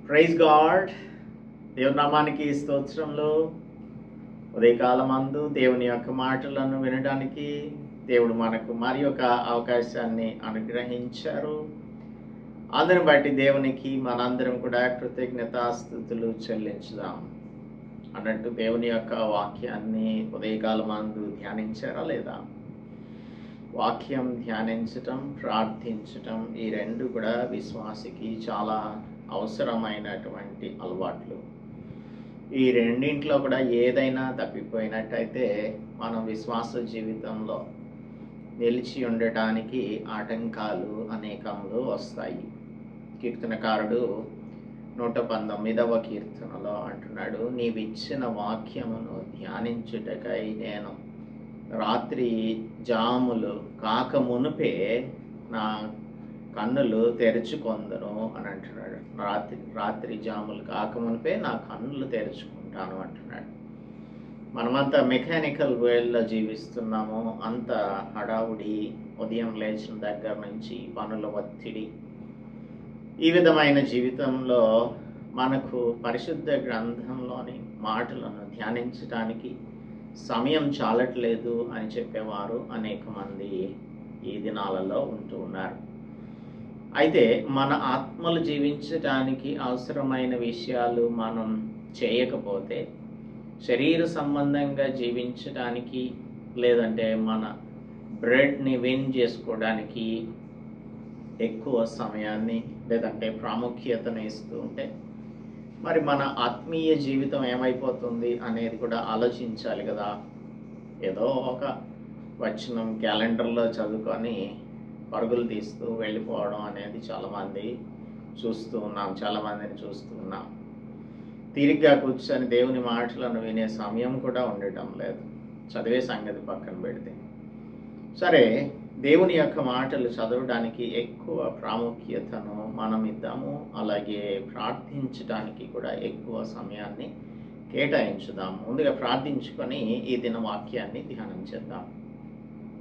Praise God. దేవుని నామానికి స్తోత్రములు. ఉదయకాలమందు దేవుని యొక్క మాటలను వినడానికి దేవుడు మనకు మరి ఒక అవకాశాన్ని అనుగ్రహించారు. అందరిని బట్టి దేవునికి మనందరం కూడా కృతజ్ఞతాస్తుతులు చెల్లించుదాం. అన్నట్టు దేవుని యొక్క వాక్యాన్ని ఉదయకాలమందు ధ్యానించారా లేదా? వాక్యం ధ్యానించటం, ప్రార్థించటం ఈ రెండు కూడా విశ్వాసికి చాలా అవసరమైనటువంటి అలవాట్లు. ఈ రెండింటిలో కూడా ఏదైనా తప్పిపోయినట్టయితే మనం విశ్వాస జీవితంలో నిలిచి ఉండటానికి ఆటంకాలు అనేకములు వస్తాయి. కీర్తనకారుడు 119వ కీర్తనలో అంటున్నాడు, నీవిచ్చిన వాక్యమును ధ్యానించుటకై నేను రాత్రి జాములు కాక మునుపే నా కన్నులు తెరుచుకొందను అని అంటున్నాడు. రాత్రి జాములు కాక మునిపే నా కన్నులు తెరుచుకుంటాను అంటున్నాడు. మనమంతా మెకానికల్ వరల్డ్లో జీవిస్తున్నాము. అంత హడావుడి, ఉదయం లేచిన దగ్గర నుంచి పనుల ఒత్తిడి, ఈ విధమైన జీవితంలో మనకు పరిశుద్ధ గ్రంథంలోని మాటలను ధ్యానించడానికి సమయం చాలట్లేదు అని చెప్పేవారు అనేక మంది ఈ దినాలలో ఉంటూ ఉన్నారు. అయితే మన ఆత్మలు జీవించడానికి అవసరమైన విషయాలు మనం చేయకపోతే శరీర సంబంధంగా జీవించడానికి, లేదంటే మన బ్రెడ్ని విన్ చేసుకోవడానికి ఎక్కువ సమయాన్ని లేదంటే ప్రాముఖ్యతను ఇస్తూ ఉంటే మరి మన ఆత్మీయ జీవితం ఏమైపోతుంది అనేది కూడా ఆలోచించాలి కదా. ఏదో ఒక వచనం క్యాలెండర్లో చదువుకొని పరుగులు తీస్తూ వెళ్ళిపోవడం అనేది చాలామందిని చూస్తూ ఉన్నాం. తీరిగ్గా కూర్చొని దేవుని మాటలను వినే సమయం కూడా ఉండటం లేదు. చదివే సంగతి పక్కన పెడితే సరే, దేవుని యొక్క మాటలు చదవడానికి ఎక్కువ ప్రాముఖ్యతను మనం ఇద్దాము. అలాగే ప్రార్థించడానికి కూడా ఎక్కువ సమయాన్ని కేటాయించుదాము. ముందుగా ప్రార్థించుకొని ఈ దిన వాక్యాన్ని ధ్యానం చేద్దాం.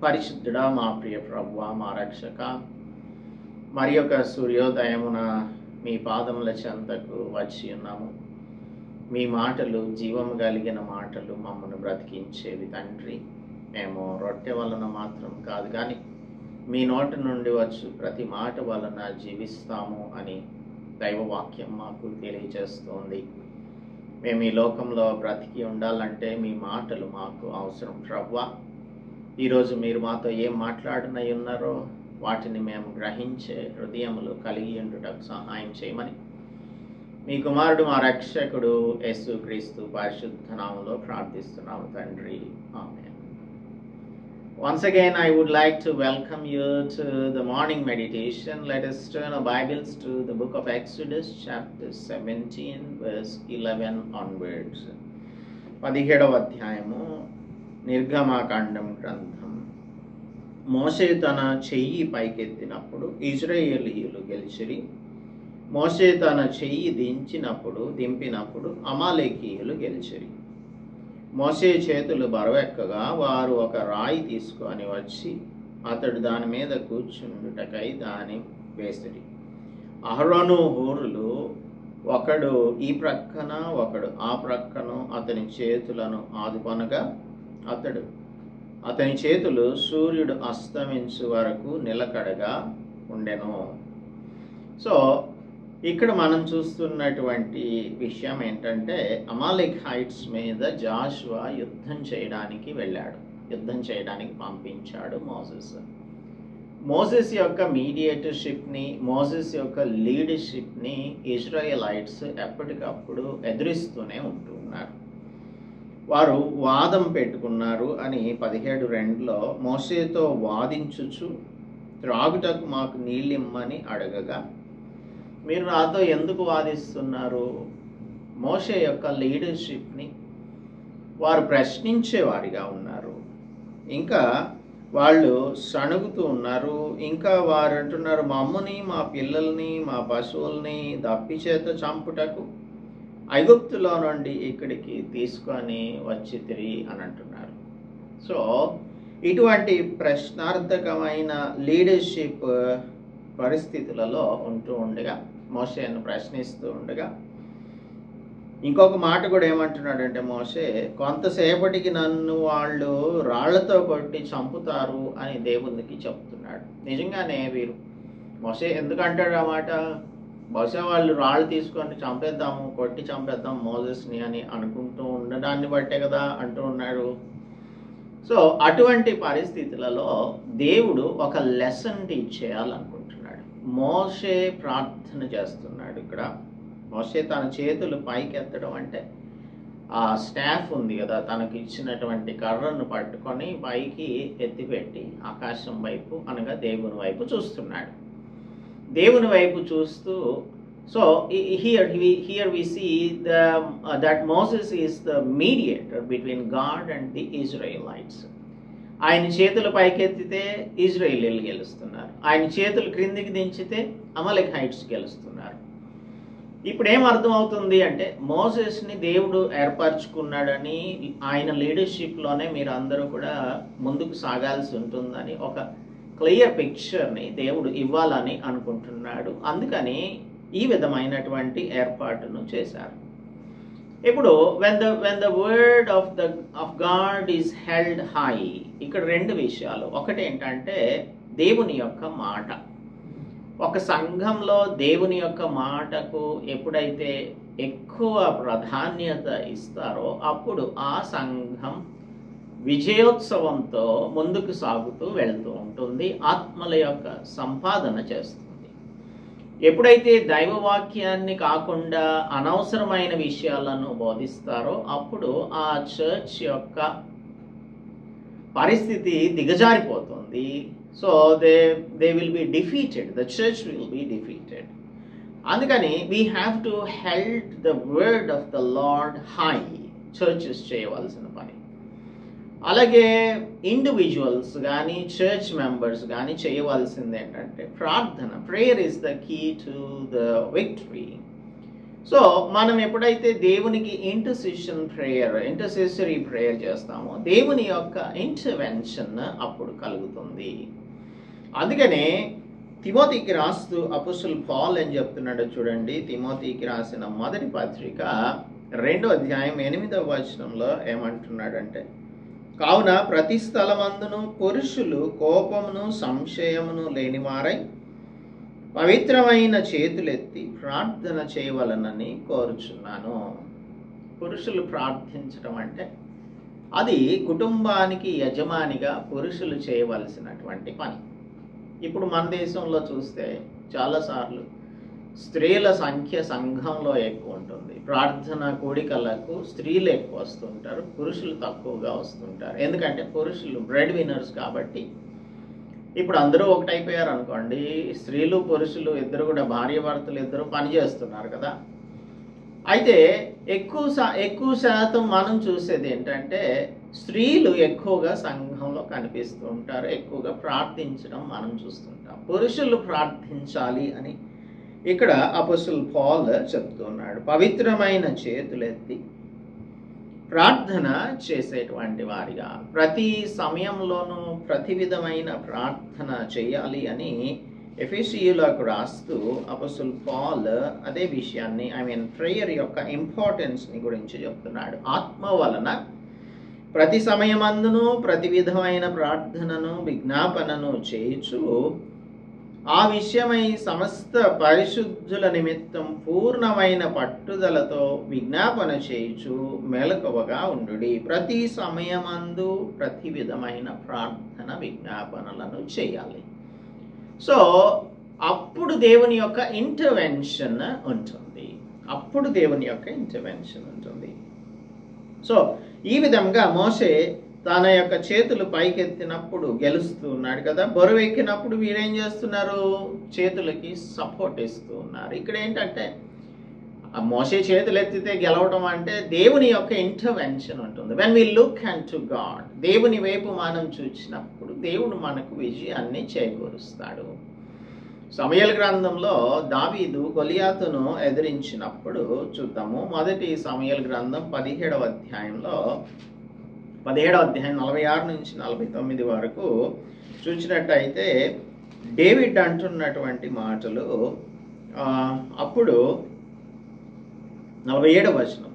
పరిశుద్ధుడా, మా ప్రియ ప్రభువా, మా రక్షక, మరి యొక్క సూర్యోదయమున మీ పాదముల చెంతకు వచ్చి ఉన్నాము. మీ మాటలు జీవము కలిగిన మాటలు, మమ్మల్ని బ్రతికించేవి తండ్రి. మేము రొట్టె వలన మాత్రం కాదు కానీ మీ నోటి నుండి వచ్చు ప్రతి మాట వలన జీవిస్తాము అని దైవవాక్యం మాకు తెలియజేస్తోంది. మేము ఈ లోకంలో బ్రతికి ఉండాలంటే మీ మాటలు మాకు అవసరం ప్రభువా. ఈరోజు మీరు మాతో ఏం మాట్లాడనై ఉన్నారో వాటిని మేము గ్రహించే హృదయములు కలిగి ఉండుటకు సహాయం చేయమని మీ కుమారుడు మా రక్షకుడు యేసుక్రీస్తు పరిశుద్ధ నామములో ప్రార్థిస్తున్నాము తండ్రి, ఆమేన్. Once again, I would like to welcome you to the morning meditation. Let us turn our Bibles to the book of Exodus, chapter 17, verse 11 onwards. 17వ అధ్యాయము నిర్గమాకాండం గ్రంథం. మోషే తన చెయ్యి పైకెత్తినప్పుడు ఇశ్రాయేలీయులు గెలిచిరి. మోషే తన చెయ్యి దింపినప్పుడు అమాలేకీయులు గెలిచిరి. మోషే చేతులు బరువెక్కగా వారు ఒక రాయి తీసుకొని వచ్చి అతడు దాని మీద కూర్చుండుటకై దాని వేసిరి. అహరోను హూరులు ఒకడు ఈ ప్రక్కన ఒకడు ఆ ప్రక్కన అతని చేతులను ఆదుకొనగా అతని చేతులు సూర్యుడు అస్తమించు వరకు నిలకడగా ఉండెను. సో ఇక్కడ మనం చూస్తున్నటువంటి విషయం ఏంటంటే, అమాలేక్ హైట్స్ మీద జాషువా యుద్ధం చేయడానికి పంపించాడు మోసెస్ యొక్క మీడియేటర్షిప్ని, మోసెస్ యొక్క లీడర్షిప్ని ఇజ్రాయెలైట్స్ ఎప్పటికప్పుడు ఎదురిస్తూనే ఉంటూ ఉన్నారు. వారు వాదం పెట్టుకున్నారు అని 17:2లో మోషేతో వాదించుచు త్రాగుటకు మాకు నీళ్ళిమ్మని అడగగా, మీరు నాతో ఎందుకు వాదిస్తున్నారు? మోషే యొక్క లీడర్షిప్ని వారు ప్రశ్నించేవారిగా ఉన్నారు. ఇంకా వాళ్ళు సణుగుతూ ఉన్నారు. ఇంకా వారు అంటున్నారు, మా అమ్మని, మా పిల్లల్ని, మా పశువుల్ని దప్పి చేత చంపుటకు ఐగుప్తులో నుండి ఇక్కడికి తీసుకొని వచ్చి తిరిగి అని అంటున్నారు. సో ఇటువంటి ప్రశ్నార్థకమైన లీడర్షిప్ పరిస్థితులలో ఉంటూ ఉండగా మోషేను ప్రశ్నిస్తూ ఉండగా ఇంకొక మాట కూడా ఏమంటున్నాడంటే మోషే, కొంతసేపటికి నన్ను వాళ్ళు రాళ్లతో కొట్టి చంపుతారు అని దేవునికి చెప్తున్నాడు. నిజంగానే వీరు మోషే ఎందుకంటాడు ఆ మాట? బహుశా వాళ్ళు రాళ్ళు తీసుకొని చంపేద్దాము, కొట్టి చంపేద్దాం మోజెస్ని అని అనుకుంటూ ఉండడాన్ని బట్టే కదా అంటూ ఉన్నాడు. సో అటువంటి పరిస్థితులలో దేవుడు ఒక లెసన్ టీచ్ చేయాలనుకుంటున్నాడు. మోషే ప్రార్థన చేస్తున్నాడు. ఇక్కడ మోషే తన చేతులు పైకి ఎత్తడం అంటే ఆ స్టాఫ్ ఉంది కదా, తనకి ఇచ్చినటువంటి కర్రను పట్టుకొని పైకి ఎత్తిపెట్టి ఆకాశం వైపు అనగా దేవుని వైపు చూస్తున్నాడు. దేవుని వైపు చూస్తూ, so here we see that Moses is the mediator between God and the Israelites. ఆయన చేతులు పైకెత్తితే ఇజ్రాయేలీలు గెలుస్తున్నారు, ఆయన చేతులు క్రిందికి దించితే అమలెకైట్స్ గెలుస్తున్నారు. ఇప్పుడు ఏం అర్థమవుతుంది అంటే, మోసెస్ని దేవుడు ఏర్పరచుకున్నాడని, ఆయన లీడర్షిప్లోనే మీరు అందరూ కూడా ముందుకు సాగాల్సి ఉంటుందని ఒక క్లియర్ పిక్చర్ని దేవుడు ఇవ్వాలని అనుకుంటున్నాడు. అందుకని ఈ విధమైనటువంటి ఏర్పాటును చేశారు. ఇప్పుడు when the word of God is held high, ఇక్కడ రెండు విషయాలు. ఒకటి ఏంటంటే దేవుని యొక్క మాట. ఒక సంఘంలో దేవుని యొక్క మాటకు ఎప్పుడైతే ఎక్కువ ప్రాధాన్యత ఇస్తారో అప్పుడు ఆ సంఘం విజయోత్సవంతో ముందుకు సాగుతూ వెళ్తూ ఉంటుంది, ఆత్మల యొక్క సంపాదన చేస్తుంది. ఎప్పుడైతే దైవవాక్యాన్ని కాకుండా అనవసరమైన విషయాలను బోధిస్తారో అప్పుడు ఆ చర్చ్ యొక్క పరిస్థితి దిగజారిపోతుంది. So they will be defeated, the church will be defeated. అందుకని we have to hold the word of the Lord high, churches చేయవలసిన పని. అలాగే ఇండివిజువల్స్ కానీ చర్చ్ మెంబర్స్ కానీ చేయవలసింది ఏంటంటే ప్రార్థన. Prayer is the key to the victory. So మనం ఎప్పుడైతే దేవునికి ఇంటర్సెసరీ ప్రేయర్ చేస్తామో దేవుని యొక్క ఇంటర్వెన్షన్ అప్పుడు కలుగుతుంది. అందుకనే తిమోతికి రాస్తూ అపోస్తలుడు పౌలు ఏం చెప్తున్నాడో చూడండి. తిమోతికి రాసిన మొదటి పత్రిక 2వ అధ్యాయం 8వ వచనంలో ఏమంటున్నాడంటే, కావున ప్రతి స్థలమందును పురుషులు కోపమును సంశయమును లేనివారై పవిత్రమైన చేతులెత్తి ప్రార్థన చేయవలనని కోరుచున్నాను. పురుషులు ప్రార్థించడం అంటే అది కుటుంబానికి యజమానిగా పురుషులు చేయవలసినటువంటి పని. ఇప్పుడు మన దేశంలో చూస్తే చాలాసార్లు స్త్రీల సంఖ్య సంఘంలో ఎక్కువ ఉంటుంది. ప్రార్థన కోడికలకు స్త్రీలు ఎక్కువ వస్తుంటారు, పురుషులు తక్కువగా వస్తుంటారు. ఎందుకంటే పురుషులు బ్రెడ్ విన్నర్స్ కాబట్టి. ఇప్పుడు అందరూ ఒకటైపోయారు అనుకోండి, స్త్రీలు పురుషులు ఇద్దరు కూడా భార్యాభర్తలు ఇద్దరు పని చేస్తున్నారు కదా. అయితే ఎక్కువ శాతం మనం చూసేది ఏంటంటే స్త్రీలు ఎక్కువగా సంఘంలో కనిపిస్తూ ఉంటారు, ఎక్కువగా ప్రార్థించడం మనం చూస్తుంటాం. పురుషులు ప్రార్థించాలి అని ఇక్కడ అపోస్తలుడు పౌలు చెప్తున్నాడు. పవిత్రమైన చేతులెత్తి ప్రార్థన చేసేటువంటి వారిగా ప్రతి సమయంలోనూ ప్రతి విధమైన ప్రార్థన చేయాలి అని ఎఫెసీయులకు రాస్తూ అపోస్తలుడు పౌలు అదే విషయాన్ని ప్రేయర్ యొక్క ఇంపార్టెన్స్ని గురించి చెప్తున్నాడు. ఆత్మ వలన ప్రతి సమయమందును ప్రతి విధమైన ప్రార్థనను విజ్ఞాపనను చేయుచు ఆ విషయమై సమస్త పరిశుద్ధుల నిమిత్తం పూర్ణమైన పట్టుదలతో విజ్ఞాపన చేయుచు మెలకువగా ఉండుడి. ప్రతి సమయమందు ప్రతి విధమైన ప్రార్థన విజ్ఞాపనలను చేయాలి. సో అప్పుడు దేవుని యొక్క ఇంటర్వెన్షన్ ఉంటుంది. సో ఈ విధంగా మోషే తన యొక్క చేతులు పైకెత్తినప్పుడు గెలుస్తూ ఉన్నాడు కదా. బరువు ఎక్కినప్పుడు వీరేం చేస్తున్నారు? చేతులకి సపోర్ట్ ఇస్తూ ఉన్నారు. ఇక్కడ ఏంటంటే మోషే చేతులు ఎత్తితే గెలవడం అంటే దేవుని యొక్క ఇంటర్వెన్షన్ ఉంటుంది. When we look and to God, దేవుని వైపు మనం చూసినప్పుడు దేవుడు మనకు విజయాన్ని చేకూరుస్తాడు. సమూయేలు గ్రంథంలో దావీదు గొలియాతును ఎదిరించినప్పుడు చూద్దాము. మొదటి సమూయేలు గ్రంథం 17వ అధ్యాయంలో 17వ అధ్యాయం 46 నుంచి 49 వరకు చూసినట్టయితే డేవిడ్ అంటున్నటువంటి మాటలు అప్పుడు 47వ వచనం,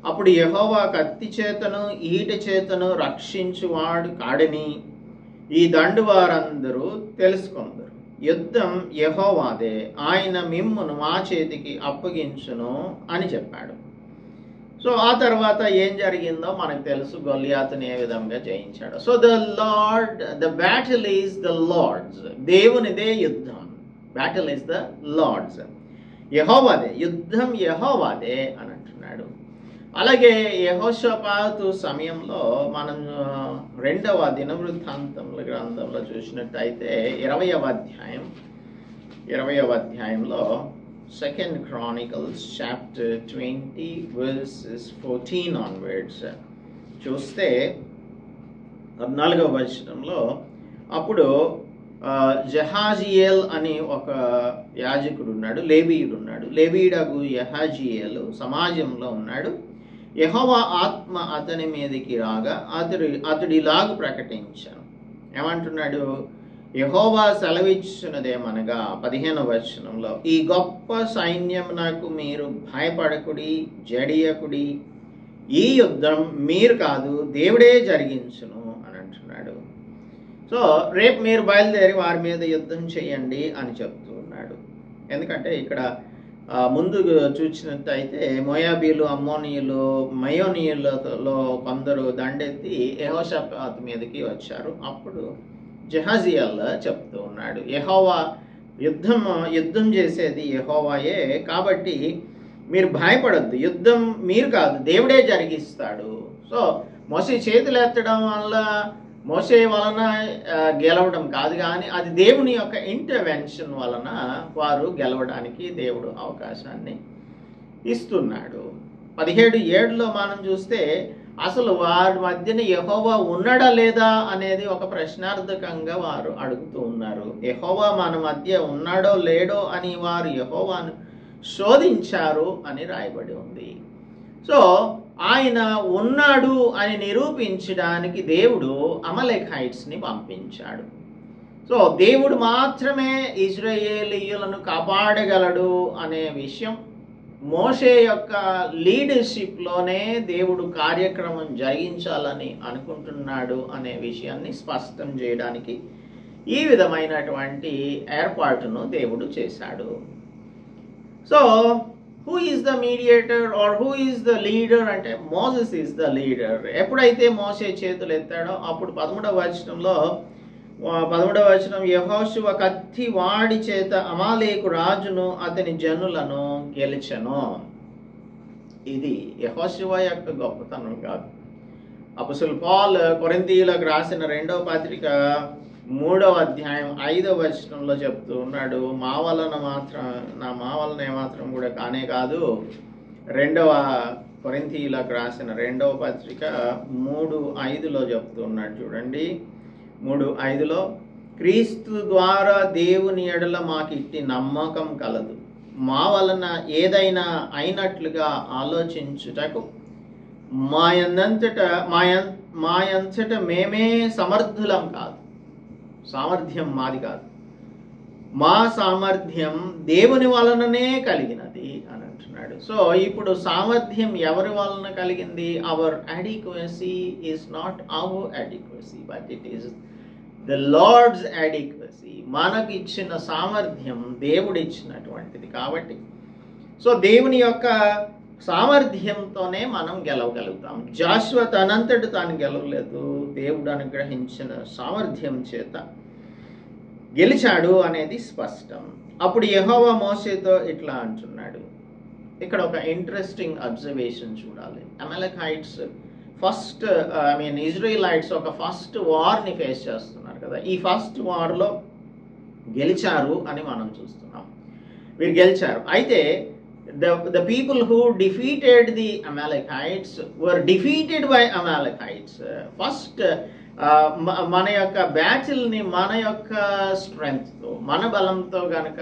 అప్పుడు యెహోవా కత్తి చేతను ఈట చేతను రక్షించువాడు కాడని ఈ దండు వారందరూ తెలుసుకొందరు. యుద్ధం యెహోవాదే, ఆయన మిమ్మును మా చేతికి అప్పగించును అని చెప్పాడు. సో ఆ తర్వాత ఏం జరిగిందో మనకు తెలుసు, గొల్లియాతుని ఏ విధంగా జయించాడు. So the battle is the Lord's, దేవునిదే యుద్ధం. బ్యాటిల్ ఈజ్ ద లార్డ్స్, యెహోవాదే యుద్ధం, యెహోవాదే అని అంటున్నాడు. అలాగే యెహోషాపాతు సమయంలో మనం 2వ దినవృత్తాంతముల గ్రంథంలో చూసినట్టయితే 20వ అధ్యాయంలో 2 Chronicles chapter 20 verses 14 onwards చూస్తే 14వ వచనంలో, అప్పుడు జహాజియేల్ అని ఒక యాజకుడు ఉన్నాడు, లేవీయుడు ఉన్నాడు. లేవీయుడగు యహాజియేలు సమాజంలో ఉన్నాడు. యెహోవా ఆత్మ అతని మీదకి రాగా అతడిలాగు ప్రకటించాను. ఏమంటున్నాడు? యెహోవా సెలవిచ్చినదేమనగా 15వ వచనంలో, ఈ గొప్ప సైన్యం నాకు మీరు భయపడకుడి, జడియకుడి, ఈ యుద్ధం మీరు కాదు దేవుడే జరిగించును అని అంటున్నాడు. సో రేపు మీరు బయలుదేరి వారి మీద యుద్ధం చేయండి అని చెప్తూ ఉన్నాడు. ఎందుకంటే ఇక్కడ ముందు చూసినట్టయితే మోయాబీలు, అమ్మోనీయులు, మయోనీయులలో కొందరు దండెత్తి యెహోషాపాతు మీదకి వచ్చారు. అప్పుడు జహాజియేల్ చెప్తూ ఉన్నాడు, యెహోవా యుద్ధం చేసేది యెహోవాయే, కాబట్టి మీరు భయపడద్దు, యుద్ధం మీరు కాదు దేవుడే జరిగిస్తాడు. సో మోసే చేతులు ఎత్తడం వల్ల, మోసే వలన గెలవడం కాదు, కానీ అది దేవుని యొక్క ఇంటర్వెన్షన్ వలన వారు గెలవడానికి దేవుడు అవకాశాన్ని ఇస్తున్నాడు. 17:7లో మనం చూస్తే అసలు వారి మధ్యన యెహోవా ఉన్నాడా లేదా అనేది ఒక ప్రశ్నార్థకంగా వారు అడుగుతూ ఉన్నారు. యెహోవా మన మధ్య ఉన్నాడో లేడో అని వారు యెహోవాను శోధించారు అని రాయబడి ఉంది. సో ఆయన ఉన్నాడు అని నిరూపించడానికి దేవుడు అమలేఖైట్స్ని పంపించాడు. సో దేవుడు మాత్రమే ఇశ్రాయేలీయులను కాపాడగలడు అనే విషయం, మోషే యొక్క లీడర్షిప్లోనే దేవుడు కార్యక్రమం జరిగించాలని అనుకుంటున్నాడు అనే విషయాన్ని స్పష్టం చేయడానికి ఈ విధమైనటువంటి ఏర్పాటును దేవుడు చేశాడు. So who is the mediator or who is the leader అంటే మోసెస్ ఈజ్ ద లీడర్. ఎప్పుడైతే మోసే చేతులు ఎత్తాడో అప్పుడు 13వ వచనం, యెహోషువ కత్తి వాడి చేత అమాలేకు రాజును అతని జనులను గెలిచెను. ఇది యెహోషువ యొక్క గొప్పతనం కాదు. అపొస్తలుడు పౌలు కొరింథీయులకు రాసిన 2వ పత్రిక 3వ అధ్యాయం 5వ వచనంలో చెప్తూ ఉన్నాడు, మా వలనే మాత్రం కూడా కానే కాదు. 2వ కొరింథీయులకు రాసిన 2వ పత్రిక 3:5లో చెప్తూ ఉన్నాడు. చూడండి, 3:5లో, క్రీస్తు ద్వారా దేవుని ఎడల మాకు ఇట్టి నమ్మకం కలదు, మా వలన ఏదైనా అయినట్లుగా ఆలోచించుటకు మాయంతట మేమే సమర్థులం కాదు. సామర్థ్యం మాది కాదు, మా సామర్థ్యం దేవుని వలననే కలిగినది అని అంటున్నాడు. సో ఇప్పుడు సామర్థ్యం ఎవరి వలన కలిగింది? Our adequacy is not our adequacy, but it is the Lord's adequacy. మనకు ఇచ్చిన సామర్థ్యం దేవుడు ఇచ్చినటువంటిది కాబట్టి, సో దేవుని యొక్క సామర్థ్యంతోనే మనం గెలవగలుగుతాం. జాషువా తనంతటి తాను గెలవలేదు, దేవుడు అనుగ్రహించిన సామర్థ్యం చేత గెలిచాడు అనేది స్పష్టం. అప్పుడు యెహోవా మోషేతో ఇట్లా అంటున్నాడు. ఇక్కడ ఒక ఇంట్రెస్టింగ్ అబ్జర్వేషన్ చూడాలి. అమాలేకైట్స్ ఇజ్రాయిలైట్స్ ఒక ఫస్ట్ వార్ని ఫేస్ చేస్తున్నారు కదా. ఈ ఫస్ట్ వార్లో గెలిచారు అని మనం చూస్తున్నాం. వీరు గెలిచారు. అయితే the people who defeated the Amalekites were defeated by Amalekites. First మన యొక్క బ్యాటిల్ని మన యొక్క స్ట్రెంగ్త్తో, మన బలంతో గనక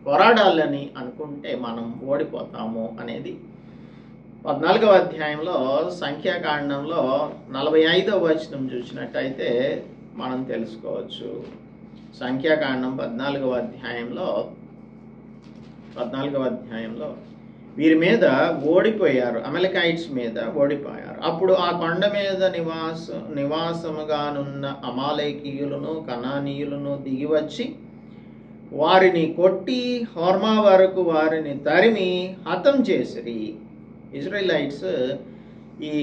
పోరాడాలని అనుకుంటే మనం ఓడిపోతాము అనేది 14వ అధ్యాయంలో సంఖ్యాకాండంలో 45వ వచనం చూసినట్టయితే మనం తెలుసుకోవచ్చు. సంఖ్యాకాండం 14వ అధ్యాయంలో 14వ అధ్యాయంలో వీరి మీద ఓడిపోయారు, అమలకైట్స్ మీద ఓడిపోయారు. అప్పుడు ఆ కొండ మీద నివాసముగానున్న అమాలేకీయులను కనానీయులను దిగివచ్చి వారిని కొట్టి హోర్మా వరకు వారిని తరిమి హతం చేసిరి. ఇజ్రాయిలైట్స్ ఈ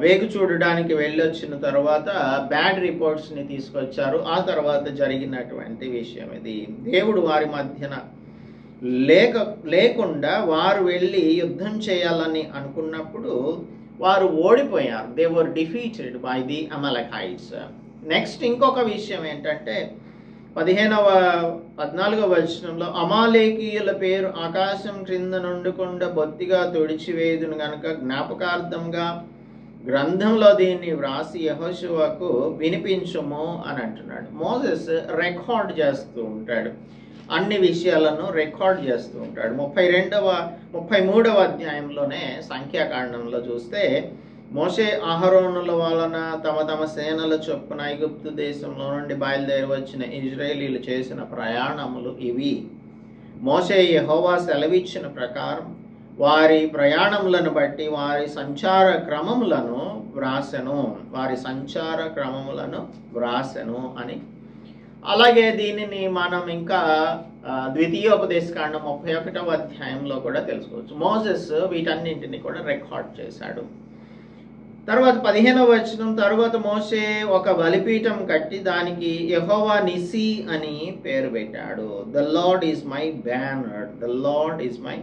వేగు చూడడానికి వెళ్ళొచ్చిన తర్వాత బ్యాడ్ రిపోర్ట్స్ని తీసుకొచ్చారు. ఆ తర్వాత జరిగినటువంటి విషయం ఇది. దేవుడు వారి మధ్యన లేకుండా వారు వెళ్ళి యుద్ధం చేయాలని అనుకున్నప్పుడు వారు ఓడిపోయారు. They were defeated by the Amalekites. Next ఇంకొక విషయం ఏంటంటే 14వ వచనంలో అమాలేకీయుల పేరు ఆకాశం క్రింద నుండకుండా బొత్తిగా తుడిచివేయుదును గనుక జ్ఞాపకార్థంగా గ్రంథంలో దీన్ని వ్రాసి యెహోషువకు వినిపించుము అని అంటున్నాడు. మోసెస్ రికార్డ్ చేస్తూ ఉంటాడు, అన్ని విషయాలను రికార్డ్ చేస్తూ ఉంటాడు. 33వ అధ్యాయంలోనే సంఖ్యాకాండంలో చూస్తే మోషే అహరోనుల వలన తమ తమ సేనల చొప్పున ఐగుప్తు దేశంలో నుండి బయలుదేరి వచ్చిన ఇజ్రాయేలీలు చేసిన ప్రయాణములు ఇవి. మోషే యెహోవా సెలవిచ్చిన ప్రకారం వారి ప్రయాణములను బట్టి వారి సంచార క్రమములను వ్రాసెను అని. అలాగే దీనిని మనం ఇంకా ద్వితీయోపదేశకాండం 31వ అధ్యాయంలో కూడా తెలుసుకోవచ్చు. మోసెస్ వీటన్నింటినీ కూడా రికార్డ్ చేశాడు. తర్వాత 15వ వచనం, తరువాత మోషే ఒక బలిపీఠం కట్టి దానికి యెహోవా నిసి అని పేరు పెట్టాడు. The lord is my banner, the lord is my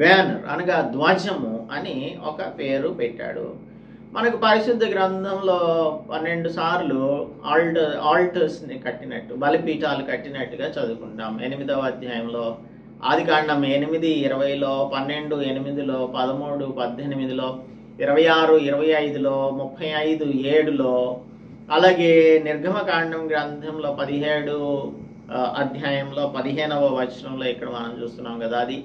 banner అనగా ధ్వజము అని ఒక పేరు పెట్టాడు. మనకు పరిశుద్ధ గ్రంథంలో 12 సార్లు ఆల్టర్స్ని కట్టినట్టు, బలిపీఠాలు కట్టినట్టుగా చదువుకుంటాం. 8వ అధ్యాయంలో ఆదికాండం 8:20లో, 12:8లో, 13:18లో, 26:25లో, 35:7లో, అలాగే నిర్గమకాండం గ్రంథంలో 17 అధ్యాయంలో 15వ వచనంలో ఇక్కడ మనం చూస్తున్నాం కదా అది.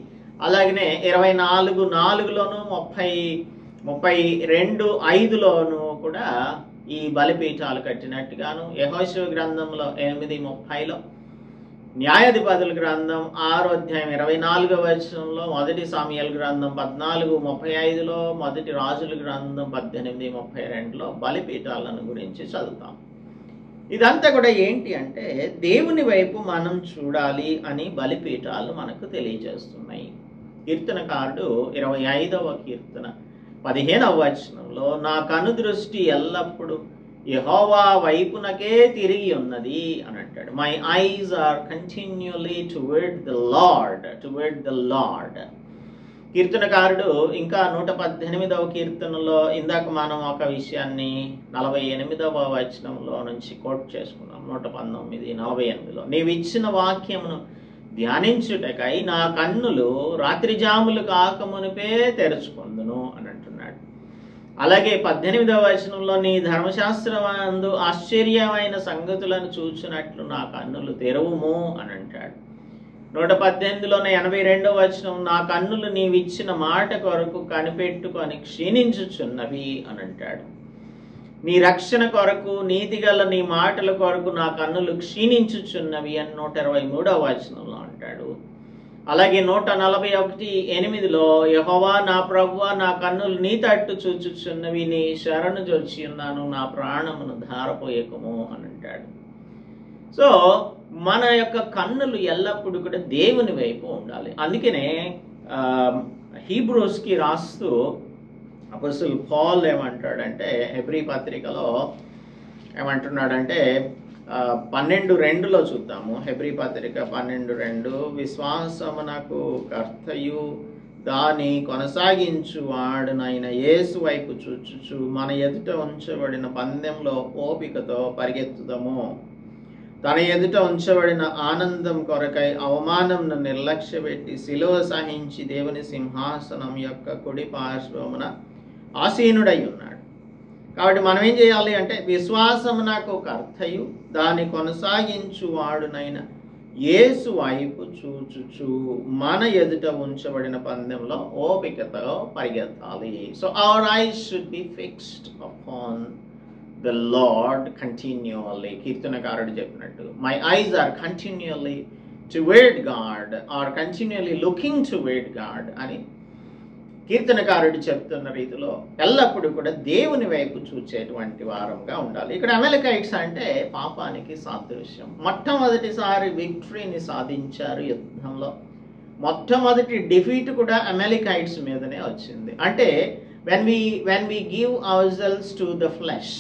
అలాగనే 24:4లోను 32:5లోను కూడా ఈ బలిపీఠాలు కట్టినట్టుగాను, యెహోషువ గ్రంథంలో 8:30లో, న్యాయాధిపతుల గ్రంథం 6వ అధ్యాయం 24వ వచనంలో, 1 సాముయేలు గ్రంథం 14:35లో, 1 రాజుల గ్రంథం 18:32లో బలిపీఠాలను గురించి చదువుతాం. ఇదంతా కూడా ఏంటి అంటే దేవుని వైపు మనం చూడాలి అని బలిపీఠాలు మనకు తెలియజేస్తున్నాయి. కీర్తనకారుడు 25వ కీర్తన 15వ వచనంలో, నా కనుదృష్టి ఎల్లప్పుడూ యెహోవా వైపునకే తిరిగి ఉన్నది అని అంటాడు. My eyes are continually toward the Lord. కీర్తనకారుడు ఇంకా 118వ కీర్తనలో ఇందాక మనం ఒక విషయాన్ని 48వ వచనంలో నుంచి కోట్ చేసుకున్నాం. 119:48లో, నీవిచ్చిన వాక్యమును ధ్యానించుటకై నా కన్నులు రాత్రి జాములు కాకమునిపే తెరుచుకొందును అని అంటున్నాడు. అలాగే 18వ వచనంలో, నీ ధర్మశాస్త్రమందు ఆశ్చర్యమైన సంగతులను చూచినట్లు నా కన్నులు తెరువుము అని అంటాడు. 118లోనే 82వ వచనం, నా కన్నులు నీవిచ్చిన మాట కొరకు కనిపెట్టుకొని క్షీణించుచున్నవి అని అంటాడు. నీ రక్షణ కొరకు నీతిగల నీ మాటల కొరకు నా కన్నులు క్షీణించుచున్నవి అని 123వ వచనంలో అంటాడు. అలాగే 141:8లో, యెహోవా నా ప్రభువా, నా కన్నులు నీ తట్టు చూచుచున్నవి, నీ శరణు జొచ్చి ఉన్నాను, నా ప్రాణమును ధారపోయకము అని అంటాడు. సో మన యొక్క కన్నులు ఎల్లప్పుడూ కూడా దేవుని వైపు ఉండాలి. అందుకనే హీబ్రూస్కి రాస్తూ అపోస్తలుడు పౌల్ ఏమంటాడంటే, హెబ్రీ పత్రికలో ఏమంటున్నాడంటే 12:2లో చూద్దాము. హెబ్రీ పత్రిక 12:2, విశ్వాసమునకు కర్తయు దాని కొనసాగించు వాడునైన యేసు వైపు చూచుచు మన ఎదుట ఉంచబడిన పందెంలో ఓపికతో పరిగెత్తుదము. తన ఎదుట ఉంచబడిన ఆనందం కొరకై అవమానంను నిర్లక్ష్యపెట్టి శిలువ సహించి దేవుని సింహాసనం యొక్క కుడి పార్శ్వమున ఆసీనుడై ఉన్నాడు. కాబట్టి మనం ఏం చేయాలి అంటే, విశ్వాసమునకు కర్తయు దాన్ని కొనసాగించు వాడునైన యేసు వైపు చూచుచు మన ఎదుట ఉంచబడిన పందెంలో ఓపికతో పరిగెత్తాలి. So our eyes should be fixed upon the Lord continually. కీర్తనకారుడు చెప్పినట్టు, my eyes are continually toward God are continually looking toward God అని కీర్తనకారుడు చెప్తున్న రీతిలో ఎల్లప్పుడూ కూడా దేవుని వైపు చూచేటువంటి వారంగా ఉండాలి. ఇక్కడ అమెలికైట్స్ అంటే పాపానికి సాదృశ్యం. మొట్టమొదటిసారి విక్టరీని సాధించారు యుద్ధంలో. మొట్టమొదటి డిఫీట్ కూడా అమెలికైట్స్ మీదనే వచ్చింది. అంటే when we give ourselves to the flesh,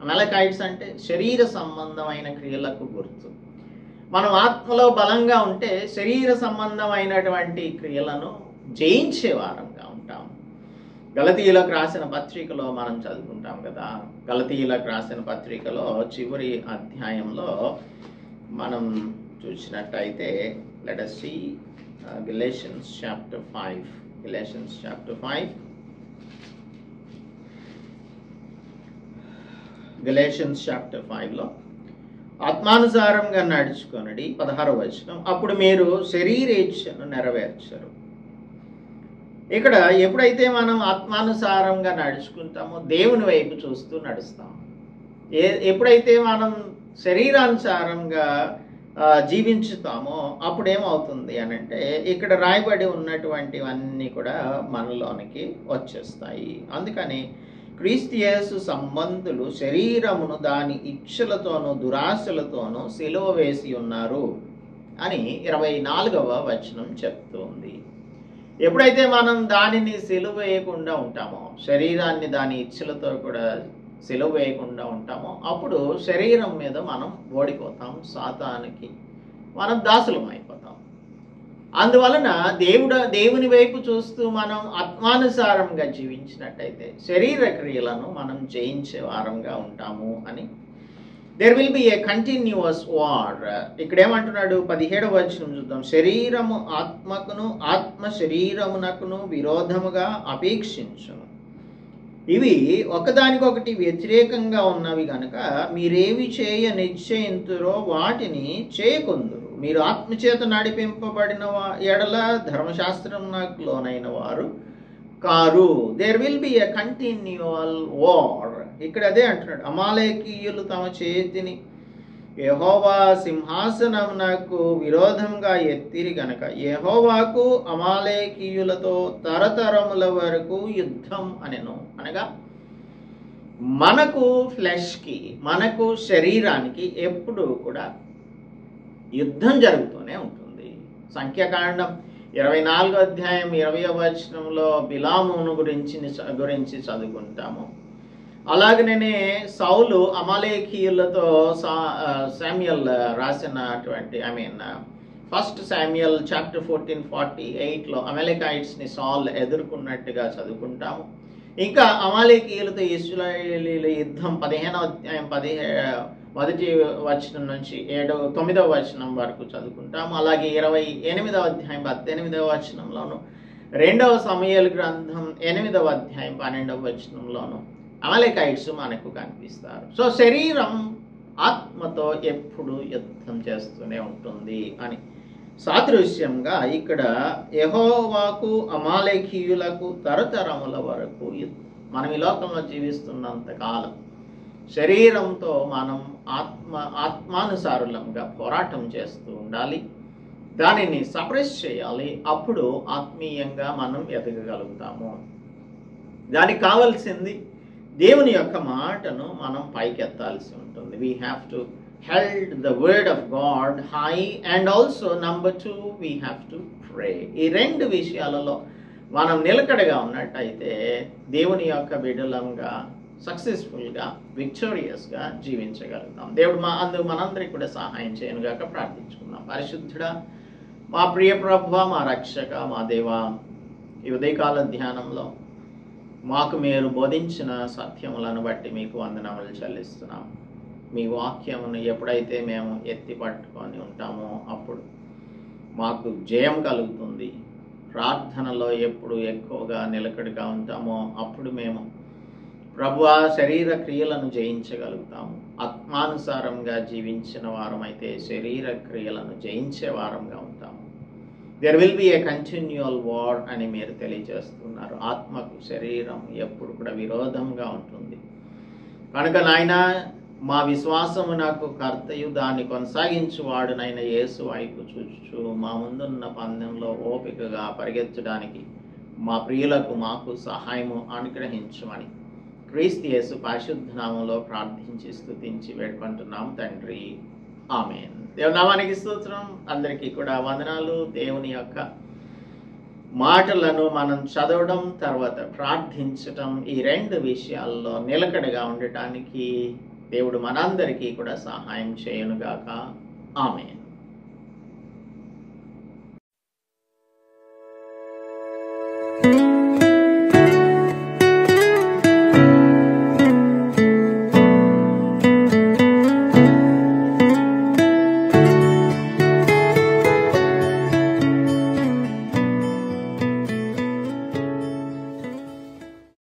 అమెలికైట్స్ అంటే శరీర సంబంధమైన క్రియలకు గుర్తు. మనం ఆత్మలో బలంగా ఉంటే శరీర సంబంధమైనటువంటి క్రియలను జయించే వారంగా ఉంటాం. గలతీయులకు రాసిన పత్రికలో మనం చదువుకుంటాం కదా. గలతీయులకు రాసిన పత్రికలో చివరి అధ్యాయంలో మనం చూసినట్టయితే let us see Galatians chapter 5. Galatians chapter 5. Galatians chapter 5లో ఆత్మానుసారంగా నడుచుకొనుడి 16వ వచనం. అప్పుడు మీరు శరీరేచ్ఛను నెరవేర్చరు. ఇక్కడ ఎప్పుడైతే మనం ఆత్మానుసారంగా నడుచుకుంటామో దేవుని వైపు చూస్తూ నడుస్తాం. ఎప్పుడైతే మనం శరీరానుసారంగా జీవించుతామో అప్పుడు ఏమవుతుంది అని అంటే ఇక్కడ రాయబడి ఉన్నటువంటివన్నీ కూడా మనలోనికి వచ్చేస్తాయి. అందుకని క్రీస్తు యేసు సంబంధులు శరీరమును దాని ఇచ్ఛలతోనూ దురాశలతోనూ సిలువ వేసి ఉన్నారు అని 24వ వచనం చెప్తుంది. ఎప్పుడైతే మనం దానిని సిలువ వేయకుండా ఉంటామో, శరీరాన్ని దాని ఇచ్ఛలతో కూడా సిలువ వేయకుండా ఉంటామో అప్పుడు శరీరం మీద మనం ఓడిపోతాం, సాతానికి మనం దాసులం అయిపోతాం. అందువలన దేవుని వైపు చూస్తూ మనం ఆత్మానుసారంగా జీవించినట్టయితే శరీర క్రియలను మనం జయించే వారంగా ఉంటాము అని. There will be a continuous war. ఇక్కడ ఏమంటున్నాడు 17వ వచనం చూద్దాం. శరీరము ఆత్మకును ఆత్మ శరీరమునకును విరోధముగా అపేక్షించును. ఇవి ఒకదానికొకటి వ్యతిరేకంగా ఉన్నవి గనుక మీరేవి చేయ నిశ్చయింతురో వాటిని చేయకొందురు. మీరు ఆత్మచేత నడిపింపబడిన ఎడల ధర్మశాస్త్రంకు లోనైన వారు కారు. There will be a continual war. ఇక్కడ అదే అంటున్నాడు. అమాలేకీయులు తమ చేతిని యెహోవా సింహాసనమునకు విరోధంగా ఎత్తిరి గనక యెహోవాకు అమాలేకీయులతో తరతరముల వరకు యుద్ధం అనెను. అనగా మనకు ఫ్లెష్కి, మనకు శరీరానికి ఎప్పుడు కూడా యుద్ధం జరుగుతూనే ఉంటుంది. సంఖ్యాకాండం 24వ అధ్యాయం 20వ వచనంలో బిలామును గురించి చదువుకుంటాము. అలాగనే సౌలు అమాలేకీయులతో శామ్యుయల్ రాసినటువంటి ఫస్ట్ శామ్యుయల్ చాప్టర్ 14:48లో అమాలేకైట్స్ని సౌల్ ఎదుర్కొన్నట్టుగా చదువుకుంటాము. ఇంకా అమాలేకీయులతో ఇశ్రాయేలీల యుద్ధం 15వ అధ్యాయం 1వ వచనం నుంచి 9వ వచనం వరకు చదువుకుంటాము. అలాగే 28వ అధ్యాయం 18వ వచనంలోను, 2వ సమూయేలు గ్రంథం 8వ అధ్యాయం 12వ వచనంలోను అమాలేకైట్స్ మనకు కనిపిస్తారు. సో శరీరం ఆత్మతో ఎప్పుడు యుద్ధం చేస్తూనే ఉంటుంది అని సాదృశ్యంగా ఇక్కడ యెహోవాకు అమాలేకీయులకు తరతరముల వరకు యుద్ధం. మనం ఈ లోకంలో జీవిస్తున్నంత కాలం శరీరంతో మనం ఆత్మానుసారులంగా పోరాటం చేస్తూ ఉండాలి. దానిని సప్రెస్ చేయాలి. అప్పుడు ఆత్మీయంగా మనం ఎదగగలుగుతాము. దానికి కావాల్సింది దేవుని యొక్క మాటను మనం పైకెత్తాల్సి ఉంటుంది. We have to held the word of God high and also number 2 we have to pray. ఈ రెండు విషయాలలో మనం నిలకడగా ఉన్నట్టయితే దేవుని యొక్క బిడ్డలంగా సక్సెస్ఫుల్గా విక్టోరియస్గా జీవించగలుగుతాం. దేవుడు మనందరికీ కూడా సహాయం చేయనుగాక ప్రార్థించుకుందాం. పరిశుద్ధుడా, మా ప్రియ ప్రభువా, మా రక్షక, మా దేవా, ఈ ఉదయకాల ధ్యానంలో మాకు మీరు బోధించిన సత్యములను బట్టి మీకు వందనములు చెల్లిస్తున్నాం. మీ వాక్యమును ఎప్పుడైతే మేము ఎత్తి పట్టుకొని ఉంటామో అప్పుడు మాకు జయం కలుగుతుంది. ప్రార్థనలో ఎప్పుడు ఎక్కువగా నిలకడగా ఉంటామో అప్పుడు మేము ప్రభువా శరీర క్రియలను జయించగలుగుతాము. ఆత్మానుసారంగా జీవించిన వారమైతే శరీర క్రియలను జయించే వారంగా ఉంటాము. There will be A continual war అని మీరు తెలియజేస్తున్నారు. ఆత్మకు శరీరం ఎప్పుడు కూడా విరోధంగా ఉంటుంది కనుక నాయన మా విశ్వాసము నాకు కర్తయు దాన్ని కొనసాగించువాడునైన యేసు వైపు చూచుచు మా ముందున్న పందెంలో ఓపికగా పరిగెత్తడానికి మా ప్రియులకు మాకు సహాయము అనుగ్రహించమని క్రీస్తు యేసు పరిశుద్ధ నామములో ప్రార్థించి స్తుతించి వేడుకుంటున్నాం తండ్రి. ఆమేన్. దేవుని నామానికి స్తోత్రం. అందరికీ కూడా వందనాలు. దేవుని యొక్క మాటలను మనం చదవడం తర్వాత ప్రార్థించటం ఈ రెండు విషయాల్లో నిలకడగా ఉండటానికి దేవుడు మనందరికీ కూడా సహాయం చేయనుగాక. ఆమేన్.